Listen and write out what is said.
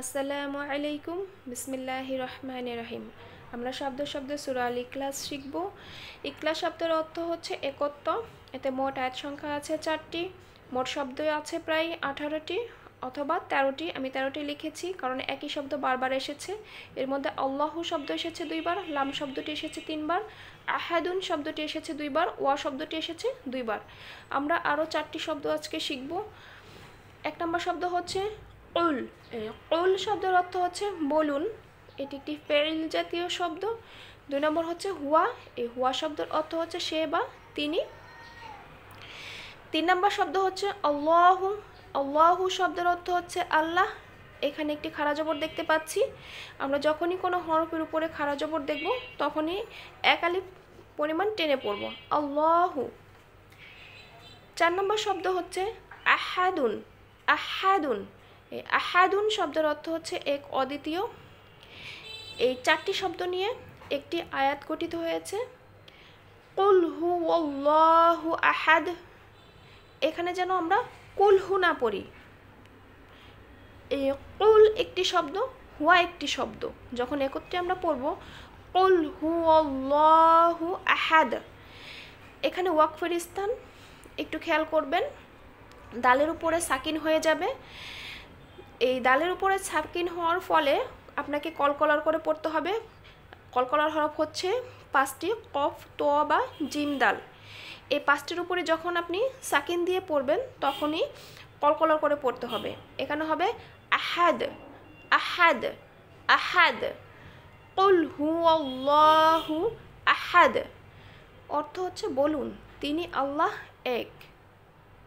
আসসালামু আলাইকুম বিসমিল্লাহির রহমানির রহিম। আমরা শব্দ শব্দ সূরা আল ইখলাস শিখব। ইখলাস শব্দের অর্থ হচ্ছে একত্ব। এতে মোট আয়াত সংখ্যা আছে 4টি, মোট শব্দ আছে প্রায় 18টি অথবা 13টি। আমি 13টি লিখেছি কারণ একই শব্দ বারবার এসেছে। এর মধ্যে আল্লাহু শব্দ এসেছে 2বার, লাম শব্দটি এসেছে 3বার, আহাদুন শব্দটি এসেছে 2বার, ওয়া শব্দটি এসেছে 2বার। আমরা আরও 4টি শব্দ আজকে শিখব। 1 নম্বর শব্দ হচ্ছে কুল। কুল শব্দের অর্থ হচ্ছে বলুন, এটি একটি ফেইল জাতীয় শব্দ। 2 নম্বর হচ্ছে হুয়া। এই হুয়া শব্দের অর্থ হচ্ছে সে বা তিনি। 3 নম্বর শব্দ হচ্ছে আল্লাহু। আল্লাহু শব্দের অর্থ হচ্ছে আল্লাহ। এখানে একটি খাড়া জবর দেখতে পাচ্ছি। আমরা যখনই কোনো হরফের উপরে খাড়া জবর দেখব তখনই এক আলিফ পরিমাণ টেনে পড়ব, আল্লাহু। 4 নম্বর শব্দ হচ্ছে আহাদুন। আহাদুন, এই আহাদুন শব্দের অর্থ হচ্ছে এক অদ্বিতীয়। এই 4টি শব্দ নিয়ে একটি আয়াত গঠিত হয়েছে। কুল হুয়াল্লাহু আহাদ। এখানে যেন আমরা কুল হু না পড়ি। এই কুল একটি শব্দ, হুয়া একটি শব্দ, যখন একত্রে আমরা পড়ব কুল হুয়াল্লাহু আহাদ। এখানে ওয়াকফের স্থান একটু খেয়াল করবেন, দালের উপরে সাকিন হয়ে যাবে। এই দালের উপরে সাকিন হওয়ার ফলে আপনাকে কলকলার করে পড়তে হবে। কলকলার হরফ হচ্ছে 5টি, কফ, তো বা জিম, দাল। এই 5টির উপরে যখন আপনি সাকিন দিয়ে পড়বেন তখনই কলকলার করে পড়তে হবে। এখানে হবে আহাদ, আহাদ, আহাদ। কুল হুয়াল্লাহু আহাদ অর্থ হচ্ছে বলুন তিনি আল্লাহ এক।